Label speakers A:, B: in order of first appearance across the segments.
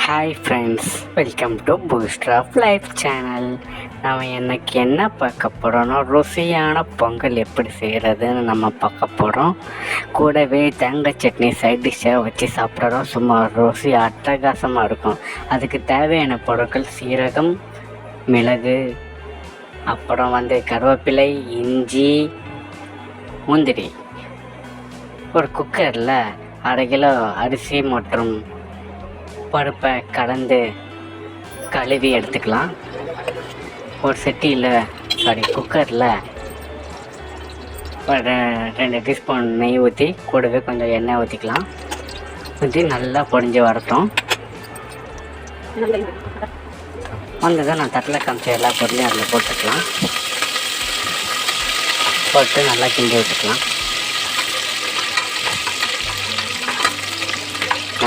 A: Hi friends, welcome to booster of life channel. நம்ம இன்னைக்கு என்ன பார்க்க போகிறோன்னா, ருசியான பொங்கல் எப்படி செய்கிறதுன்னு நம்ம பார்க்க போகிறோம். கூடவே தேங்காய் சட்னி சைட் டிஷ்ஷாக வச்சு சாப்பிட்றோம். சும்மா ருசி அட்டகாசமாக இருக்கும். அதுக்கு தேவையான பொருட்கள் சீரகம், மிளகு, அப்புறம் கருவேப்பிலை, இஞ்சி, முந்திரி. ஒரு குக்கரில் 1/2 கிலோ அரிசி மற்றும் பருப்பை கலந்து கழுவி எடுத்துக்கலாம். ஒரு குக்கரில் ஒரு 2 டீஸ்பூன் நெய் ஊற்றி கூடவே கொஞ்சம் எண்ணெய் ஊற்றிக்கலாம். ஊற்றி நல்லா பொரிஞ்சு வரட்டும். வந்ததை நான் தட்டில் காமிச்ச எல்லா பொருளையும் அதில் போட்டுக்கலாம். போட்டு நல்லா கிண்டி விட்டுக்கலாம்.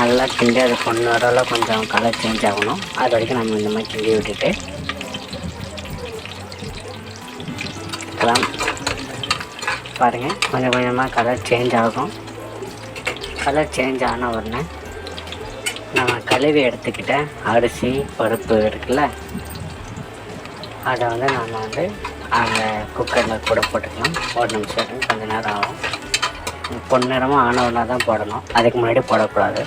A: நல்லா கிண்டி அது பொண்ணோட கொஞ்சம் கலர் சேஞ்ச் ஆகணும். அது வரைக்கும் நம்ம இந்த மாதிரி கிண்டி விட்டுட்டு பாருங்கள், கொஞ்சம் கொஞ்சமாக கலர் சேஞ்ச் ஆகும். கலர் சேஞ்ச் ஆன உடனே நம்ம கழுவி எடுத்துக்கிட்ட அரிசி பருப்பு இருக்குல்ல, அதை நம்ம அந்த குக்கரில் கூட போட்டுக்கலாம். ஒரு நிமிஷம் கொஞ்சம் நேரம் ஆகும். பொன்னிறமாக ஆன உடனே தான் போடணும், அதுக்கு முன்னாடி போடக்கூடாது.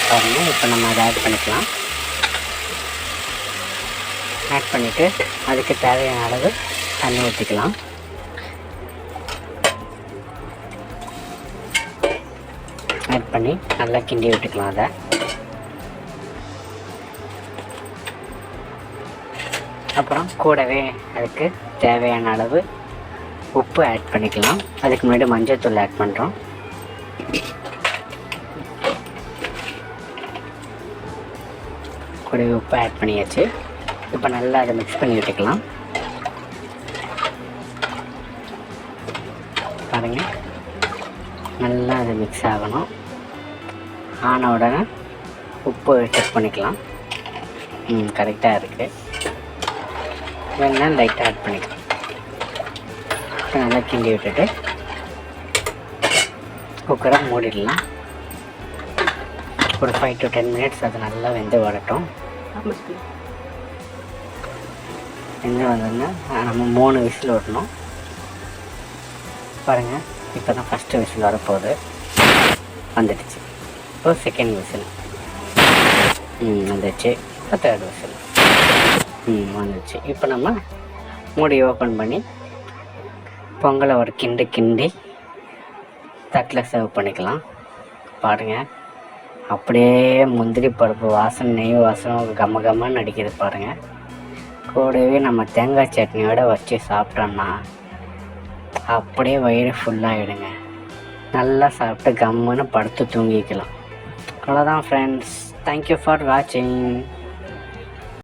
A: பாருங்கள், இப்போ நம்ம அதை ஆட் பண்ணிக்கலாம். ஆட் பண்ணிவிட்டு அதுக்கு தேவையான அளவு தண்ணி ஊற்றிக்கலாம். ஆட் பண்ணி நல்லா கிண்டி விட்டுக்கலாம். அதை அப்புறம் கூடவே அதுக்கு தேவையான அளவு உப்பு ஆட் பண்ணிக்கலாம். அதுக்கு முன்னாடி மஞ்சள் தூள் ஆட் பண்ணுறோம். கூடவே உப்பு ஆட் பண்ணியாச்சு. இப்போ நல்லா அதை மிக்ஸ் பண்ணி விட்டுக்கலாம். பாருங்கள், நல்லா அது மிக்ஸ் ஆகணும். ஆன உடனே உப்பு செக் பண்ணிக்கலாம். கரெக்டாக இருக்குது. வேணால் லைட்டாக ஆட் பண்ணிக்கலாம். நல்லா கிண்டி விட்டுட்டு குக்கரை மூடிடலாம். ஒரு 5 to 10 மினிட்ஸ் அது நல்லா வெந்து வரட்டும். வெந்து வந்தோன்னா நம்ம 3 விசில் விடணும். பாருங்கள், இப்போ தான் ஃபஸ்ட்டு விசில் வரப்போகுது. வந்துடுச்சு. இப்போ செகண்ட் விசில் வந்துடுச்சு. இப்போ தேர்ட் விசில் வந்துடுச்சு. இப்போ நம்ம மூடி ஓப்பன் பண்ணி பொங்கலை ஒரு கிண்டி தட்டில் சர்வ் பண்ணிக்கலாம். பாருங்கள், அப்படியே முந்திரி பருப்பு வாசனை, நெய் வாசனை கம்மன்னு அடிக்கிறது பாருங்கள். கூடவே நம்ம தேங்காய் சட்னியோடு வச்சு சாப்பிட்டோன்னா அப்படியே வயிறு ஃபுல்லாகிடுங்க. நல்லா சாப்பிட்டு கம்முன்னு படுத்து தூங்கிக்கலாம். அவ்வளோதான் ஃப்ரெண்ட்ஸ். தேங்க்யூ ஃபார் வாட்சிங்.